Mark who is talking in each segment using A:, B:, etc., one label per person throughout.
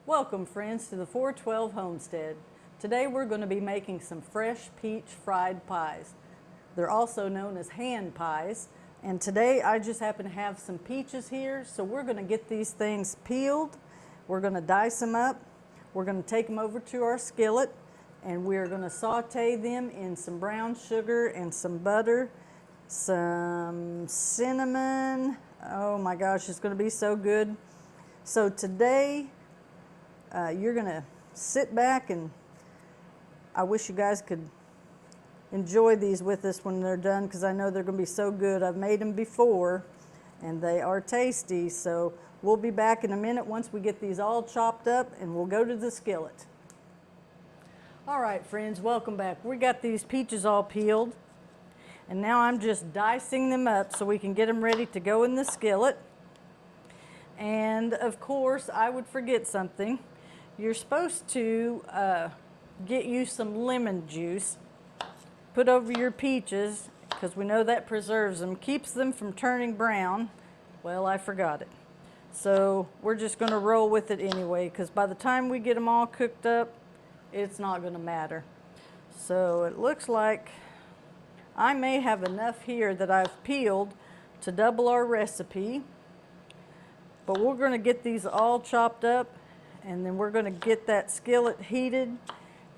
A: Welcome friends to the 412 Homestead. Today we're going to be making some fresh peach fried pies. They're also known as hand pies. And today I just happen to have some peaches here, so we're going to get these things peeled. We're going to dice them up. We're going to take them over to our skillet and we're going to saute them in some brown sugar and some butter, some cinnamon. Oh my gosh, it's going to be so good. So today you're going to sit back, and I wish you guys could enjoy these with us when they're done, because I know they're going to be so good. I've made them before and they are tasty. So we'll be back in a minute once we get these all chopped up, and we'll go to the skillet. All right friends, welcome back. We got these peaches all peeled, and now I'm just dicing them up so we can get them ready to go in the skillet. And of course I would forget something. You're supposed to get you some lemon juice, put over your peaches, because we know that preserves them, keeps them from turning brown. Well, I forgot it. So we're just going to roll with it anyway, because by the time we get them all cooked up, it's not going to matter. So it looks like I may have enough here that I've peeled to double our recipe. But we're going to get these all chopped up, and then we're going to get that skillet heated,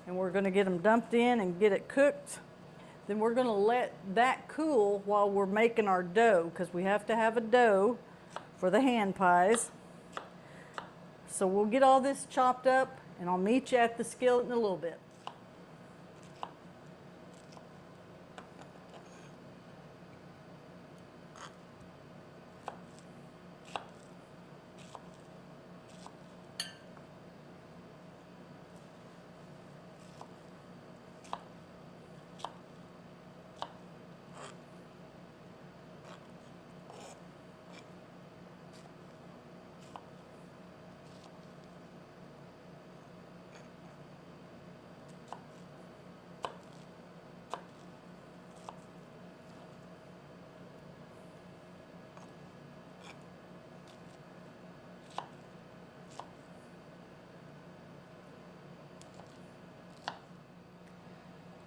A: and we're going to get them dumped in and get it cooked. Then we're going to let that cool while we're making our dough, because we have to have a dough for the hand pies. So we'll get all this chopped up, and I'll meet you at the skillet in a little bit.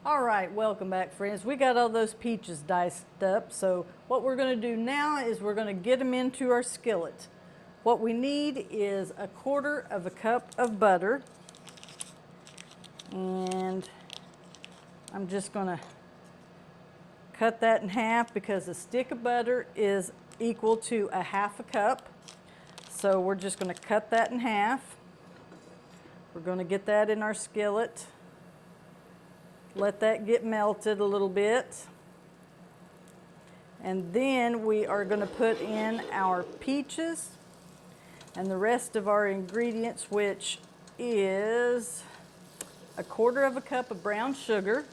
A: All right, welcome back friends. We got all those peaches diced up, so what we're going to do now is we're going to get them into our skillet. What we need is 1/4 cup of butter, and I'm just going to cut that in half because a stick of butter is equal to 1/2 cup. So we're just going to cut that in half. We're going to get that in our skillet. Let that get melted a little bit. And then we are going to put in our peaches and the rest of our ingredients, which is 1/4 cup of brown sugar.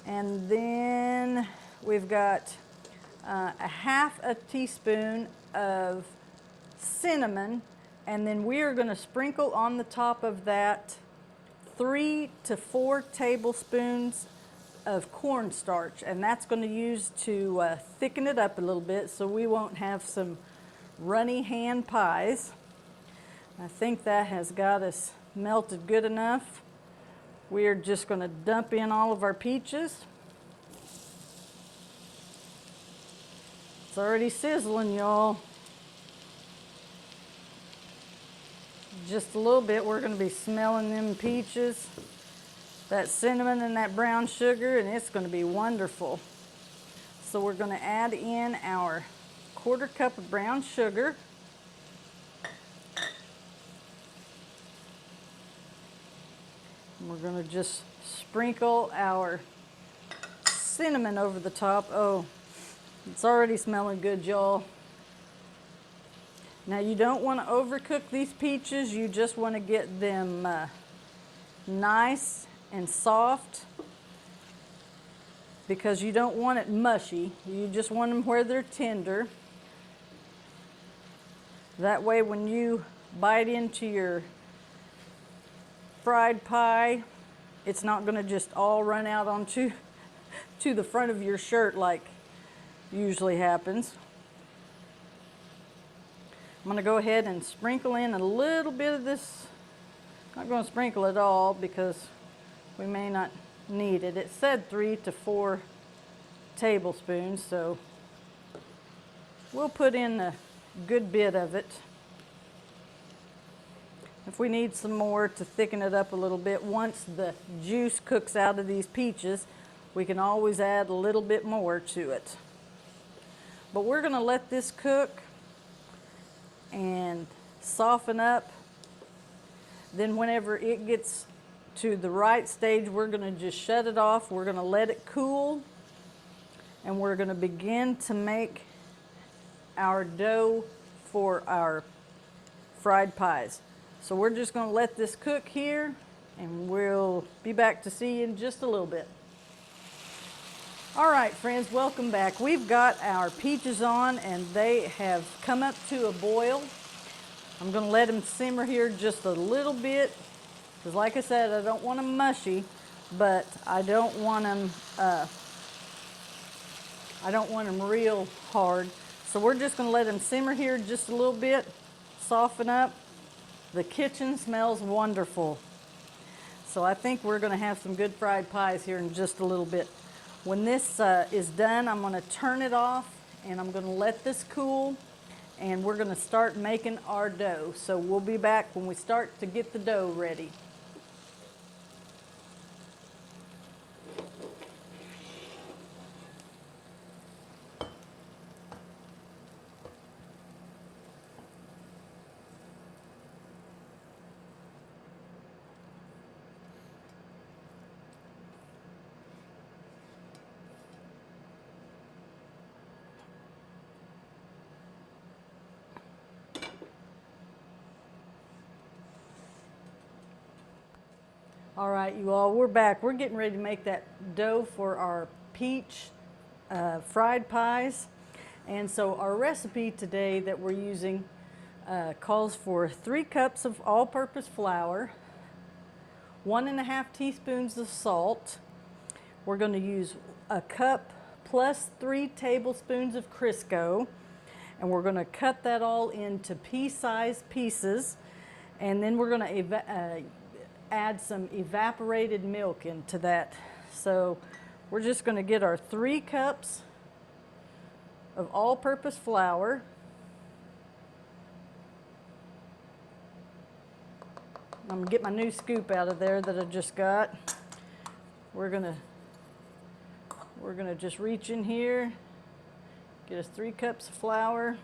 A: And then we've got 1/2 teaspoon of cinnamon. And then we are going to sprinkle on the top of that 3 to 4 tablespoons of cornstarch, and that's going to use to thicken it up a little bit so we won't have some runny hand pies. I think that has got us melted good enough. We're just going to dump in all of our peaches. It's already sizzling, y'all. Just a little bit, we're going to be smelling them peaches, that cinnamon and that brown sugar, and it's going to be wonderful. So we're going to add in our 1/4 cup of brown sugar. And we're going to just sprinkle our cinnamon over the top. Oh, it's already smelling good, y'all. Now you don't want to overcook these peaches, you just want to get them nice and soft, because you don't want it mushy. You just want them where they're tender. That way when you bite into your fried pie, it's not going to just all run out onto the front of your shirt like usually happens. I'm gonna go ahead and sprinkle in a little bit of this. Not gonna sprinkle it all because we may not need it. It said 3 to 4 tablespoons, so we'll put in a good bit of it. If we need some more to thicken it up a little bit, once the juice cooks out of these peaches, we can always add a little bit more to it. But we're gonna let this cook and soften up. Then whenever it gets to the right stage, we're gonna just shut it off. We're gonna let it cool, and we're gonna begin to make our dough for our fried pies. So we're just gonna let this cook here, and we'll be back to see you in just a little bit. All right, friends, welcome back. We've got our peaches on, and they have come up to a boil. I'm gonna let them simmer here just a little bit, because like I said, I don't want them mushy, but I don't want them real hard. So we're just gonna let them simmer here just a little bit, soften up. The kitchen smells wonderful. So I think we're gonna have some good fried pies here in just a little bit. When this is done, I'm gonna turn it off, and I'm gonna let this cool, and we're gonna start making our dough. So we'll be back when we start to get the dough ready. All right, you all, we're back. We're getting ready to make that dough for our peach fried pies. And so our recipe today that we're using calls for 3 cups of all-purpose flour, 1.5 teaspoons of salt. We're going to use a cup plus 3 tablespoons of Crisco, and we're going to cut that all into pea-sized pieces, and then we're going to add some evaporated milk into that. So we're just going to get our 3 cups of all-purpose flour. I'm going to get my new scoop out of there that I just got. We're going to just reach in here, get us 3 cups of flour.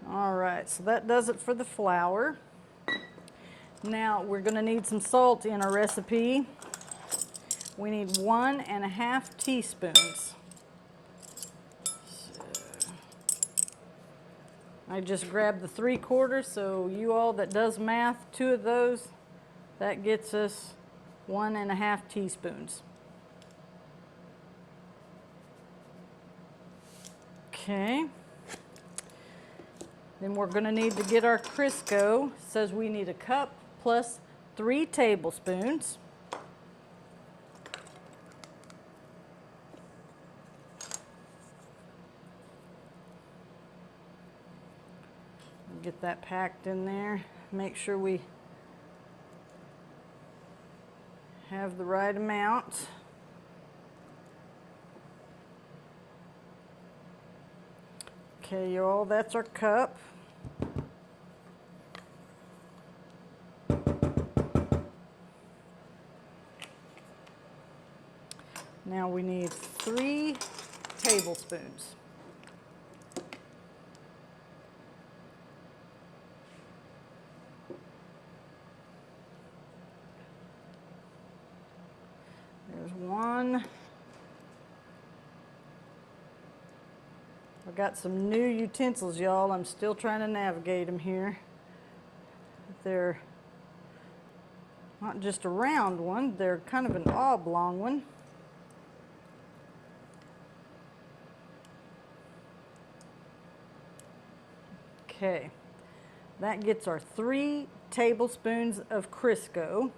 A: All right, so that does it for the flour. Now we're going to need some salt in our recipe. We need 1.5 teaspoons. So I just grabbed the 3/4, so you all that does math, 2 of those, that gets us 1.5 teaspoons. Okay. Then we're going to need to get our Crisco. It says we need a cup plus 3 tablespoons. Get that packed in there. Make sure we have the right amount. Okay, y'all, that's our cup. Now we need 3 tablespoons. There's 1. I've got some new utensils, y'all. I'm still trying to navigate them here. They're not just a round one, they're kind of an oblong one. Okay, that gets our 3 tablespoons of Crisco.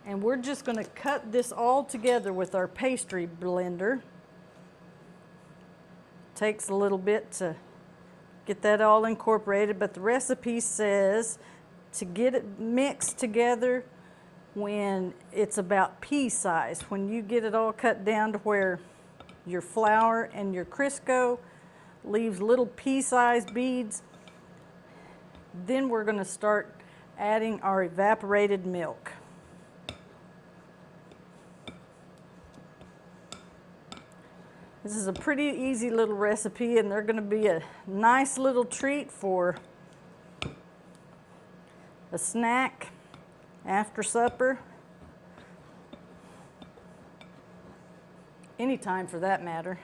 A: And we're just going to cut this all together with our pastry blender. Takes a little bit to get that all incorporated, but the recipe says to get it mixed together when it's about pea size. When you get it all cut down to where your flour and your Crisco leaves little pea-sized beads, then we're going to start adding our evaporated milk. This is a pretty easy little recipe, and they're going to be a nice little treat for a snack after supper, anytime for that matter.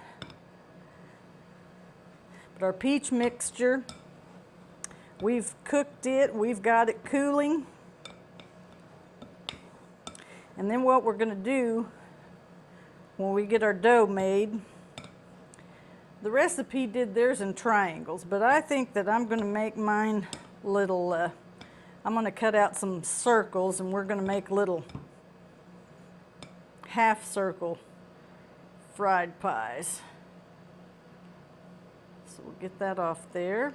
A: But our peach mixture, we've cooked it, we've got it cooling. And then what we're going to do when we get our dough made, the recipe did theirs in triangles, but I think that I'm going to make mine little, I'm going to cut out some circles, and we're going to make little half circle fried pies. So we'll get that off there.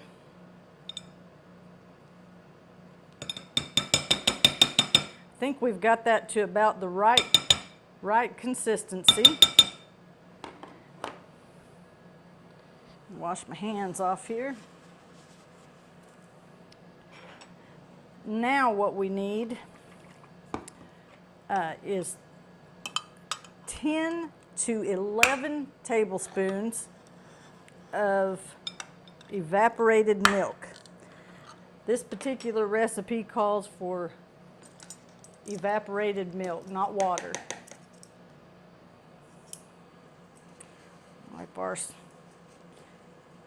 A: I think we've got that to about the right consistency. Wash my hands off here. Now what we need is 10 to 11 tablespoons of evaporated milk. This particular recipe calls for evaporated milk, not water. Wipe our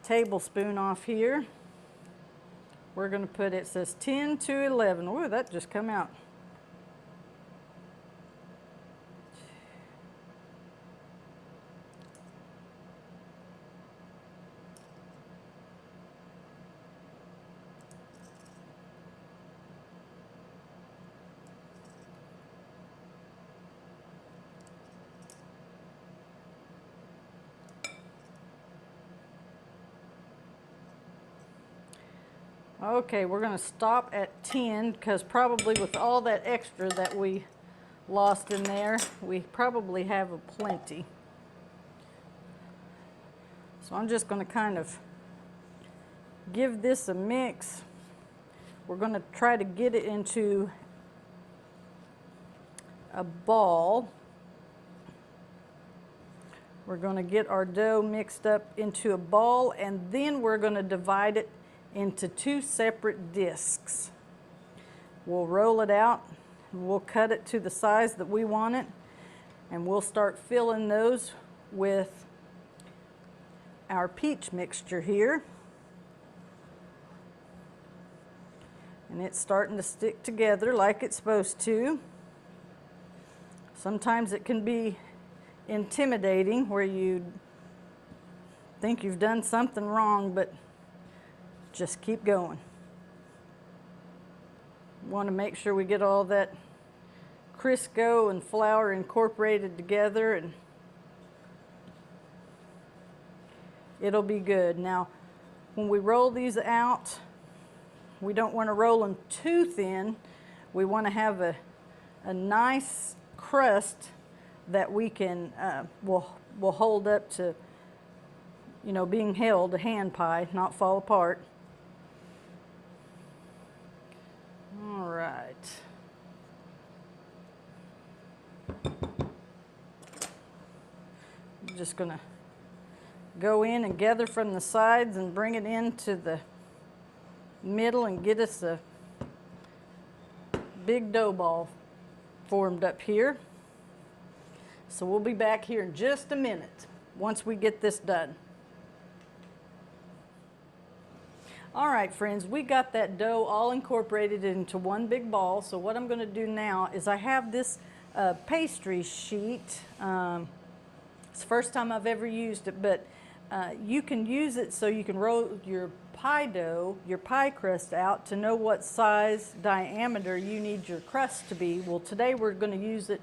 A: tablespoon off here. We're going to put, it says 10 to 11. Ooh, that just come out. Okay, we're going to stop at 10 because probably with all that extra that we lost in there, we probably have a plenty. So I'm just going to kind of give this a mix. We're going to try to get it into a ball. We're going to get our dough mixed up into a ball, and then we're going to divide it into 2 separate discs. We'll roll it out, and we'll cut it to the size that we want it, and we'll start filling those with our peach mixture here. And it's starting to stick together like it's supposed to. Sometimes it can be intimidating where you think you've done something wrong, but just keep going. Want to make sure we get all that Crisco and flour incorporated together, and it'll be good. Now, when we roll these out, we don't want to roll them too thin. We want to have a nice crust that we can will hold up to, you know, being held, a hand pie, not fall apart. All right. I'm just going to go in and gather from the sides and bring it into the middle and get us a big dough ball formed up here. So we'll be back here in just a minute once we get this done. All right, friends, we got that dough all incorporated into one big ball. So what I'm going to do now is I have this pastry sheet. It's the first time I've ever used it, but You can use it so you can roll your pie dough, your pie crust out to know what size diameter you need your crust to be. Well, today we're going to use it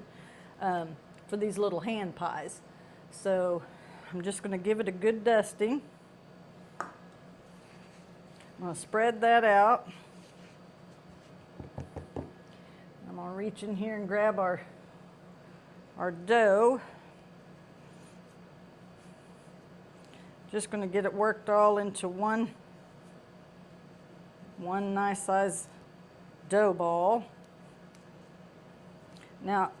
A: for these little hand pies. So I'm just going to give it a good dusting. I'm going to spread that out. I'm going to reach in here and grab our dough. Just going to get it worked all into one nice size dough ball. Now,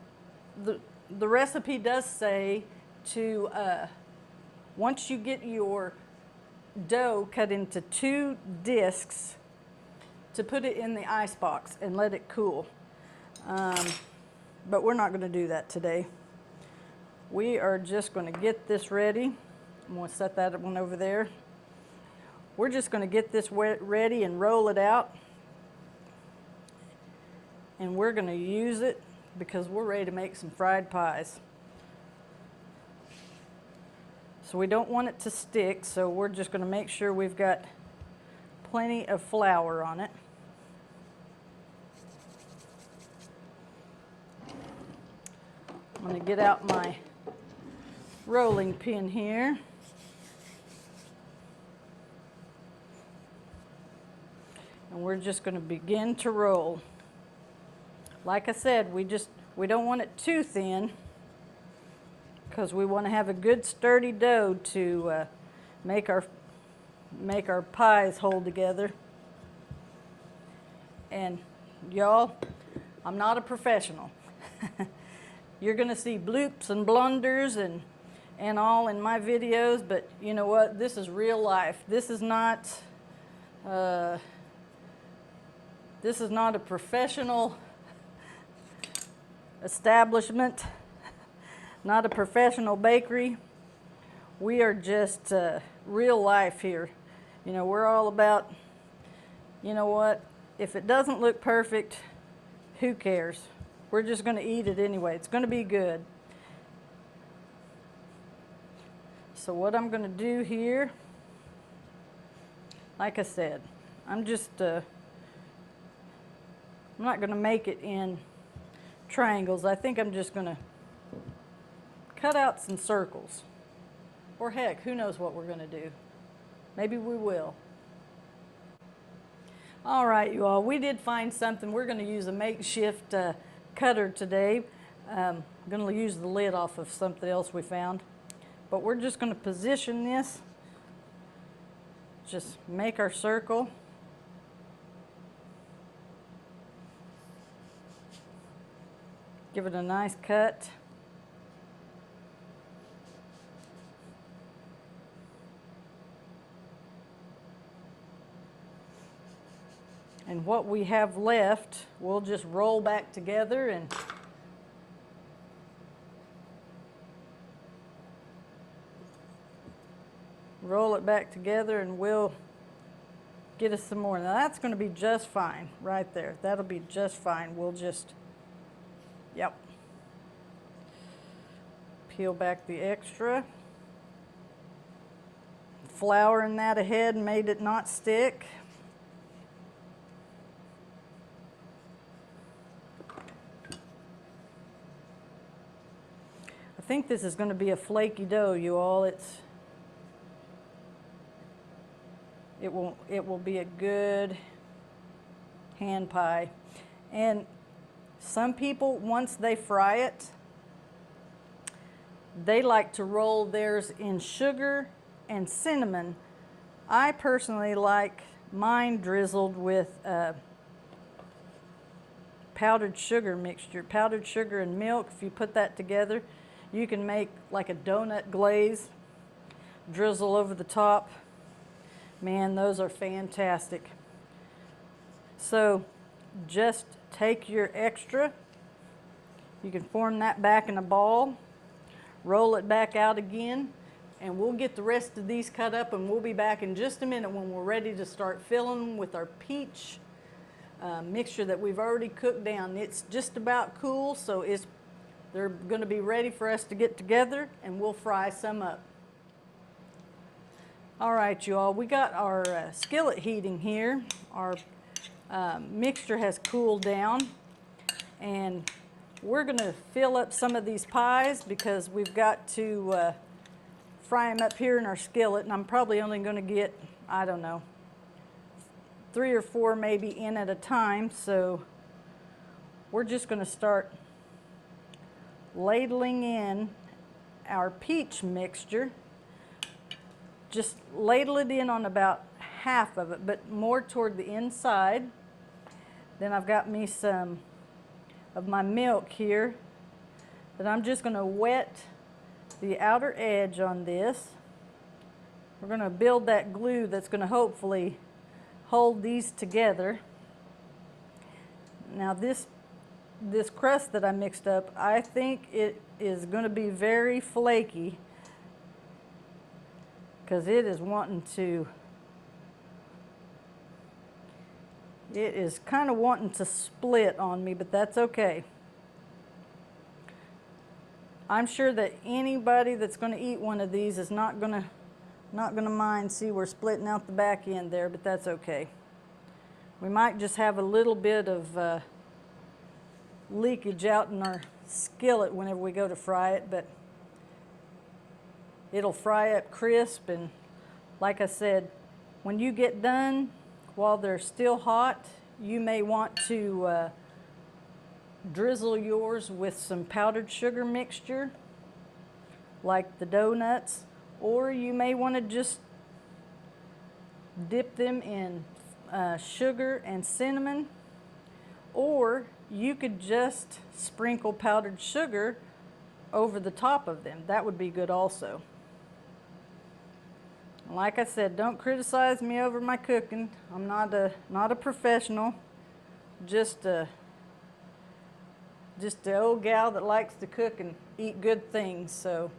A: the recipe does say to, once you get your dough cut into 2 discs, to put it in the ice box and let it cool. But we're not going to do that today. We are just going to get this ready. I'm going to set that one over there. We're just going to get this ready and roll it out. And we're going to use it because we're ready to make some fried pies. So we don't want it to stick, so we're just going to make sure we've got plenty of flour on it. I'm going to get out my rolling pin here. And we're just going to begin to roll. Like I said, we don't want it too thin because we want to have a good sturdy dough to make our pies hold together. And y'all, I'm not a professional. You're going to see bloops and blunders and all in my videos, but you know what? This is real life. This is not a professional establishment, not a professional bakery. We are just real life here. You know, we're all about, you know what? If it doesn't look perfect, who cares? We're just going to eat it anyway. It's going to be good. So what I'm going to do here, like I said, I'm not going to make it in triangles. I think I'm just going to cut out some circles. Or heck, who knows what we're going to do. Maybe we will. All right, you all, we did find something. We're going to use a makeshift cutter today. I'm going to use the lid off of something else we found. But we're just going to position this. Just make our circle. Give it a nice cut. And what we have left, we'll just roll back together and roll it back together, and we'll get us some more. Now that's going to be just fine right there. That'll be just fine. We'll just, yep. Peel back the extra. Flouring that ahead made it not stick. I think this is going to be a flaky dough, you all. It will be a good hand pie. And some people, once they fry it, they like to roll theirs in sugar and cinnamon. I personally like mine drizzled with powdered sugar mixture. Powdered sugar and milk, if you put that together, you can make like a donut glaze, drizzle over the top. Man, those are fantastic. So just take your extra. You can form that back in a ball, roll it back out again, and we'll get the rest of these cut up, and we'll be back in just a minute when we're ready to start filling them with our peach mixture that we've already cooked down. It's just about cool, so they're going to be ready for us to get together, and we'll fry some up. All right, you all, we got our skillet heating here. Our mixture has cooled down, and we're going to fill up some of these pies because we've got to fry them up here in our skillet, and I'm probably only going to get, I don't know, 3 or 4 maybe in at a time. So we're just going to start ladling in our peach mixture. Just ladle it in on about half of it, but more toward the inside. Then I've got me some of my milk here that I'm just going to wet the outer edge on this. We're going to build that glue that's going to hopefully hold these together. Now this crust that I mixed up, I think it is going to be very flaky because it is kind of wanting to split on me, but that's okay. I'm sure that anybody that's going to eat one of these is not going to mind. See, we're splitting out the back end there, but that's okay. We might just have a little bit of leakage out in our skillet whenever we go to fry it, but it'll fry up crisp. And like I said, when you get done, while they're still hot, you may want to drizzle yours with some powdered sugar mixture, like the donuts, or you may want to just dip them in sugar and cinnamon, or you could just sprinkle powdered sugar over the top of them. That would be good also. Like I said, don't criticize me over my cooking. I'm not a professional, just the old gal that likes to cook and eat good things. So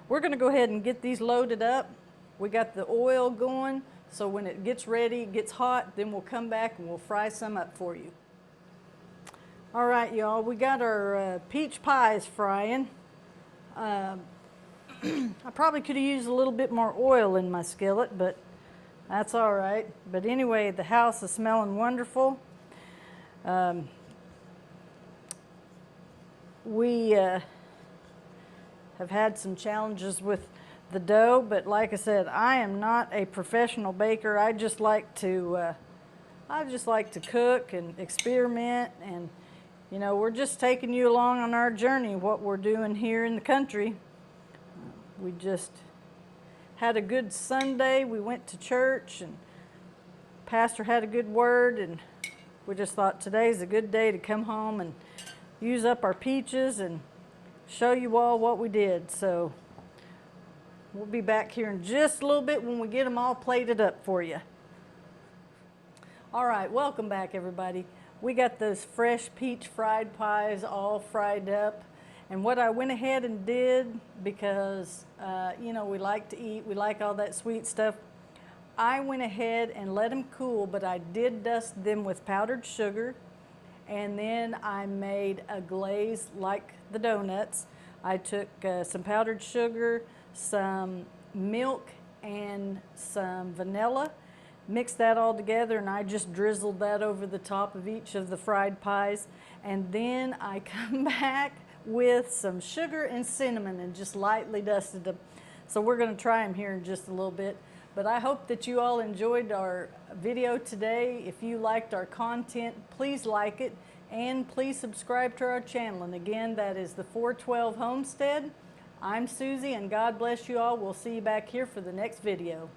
A: we're going to go ahead and get these loaded up. We got the oil going, so when it gets ready, it gets hot, then we'll come back and we'll fry some up for you. All right, y'all, we got our peach pies frying. I probably could have used a little bit more oil in my skillet, but that's all right. But anyway, the house is smelling wonderful. We have had some challenges with the dough, but like I said, I am not a professional baker. I just like to cook and experiment, and you know, we're just taking you along on our journey, what we're doing here in the country. We just had a good Sunday. We went to church, and Pastor had a good word, and we just thought today's a good day to come home and use up our peaches and show you all what we did. So we'll be back here in just a little bit when we get them all plated up for you. All right, welcome back, everybody. We got those fresh peach fried pies all fried up. And what I went ahead and did, because, you know, we like to eat, we like all that sweet stuff, I went ahead and let them cool, but I did dust them with powdered sugar, and then I made a glaze like the donuts. I took some powdered sugar, some milk, and some vanilla, mixed that all together, and I just drizzled that over the top of each of the fried pies. And then I come back with some sugar and cinnamon and just lightly dusted them. So we're going to try them here in just a little bit. But I hope that you all enjoyed our video today. If you liked our content, please like it, and please subscribe to our channel. And again, that is the 412 Homestead. I'm Susie, and God bless you all. We'll see you back here for the next video.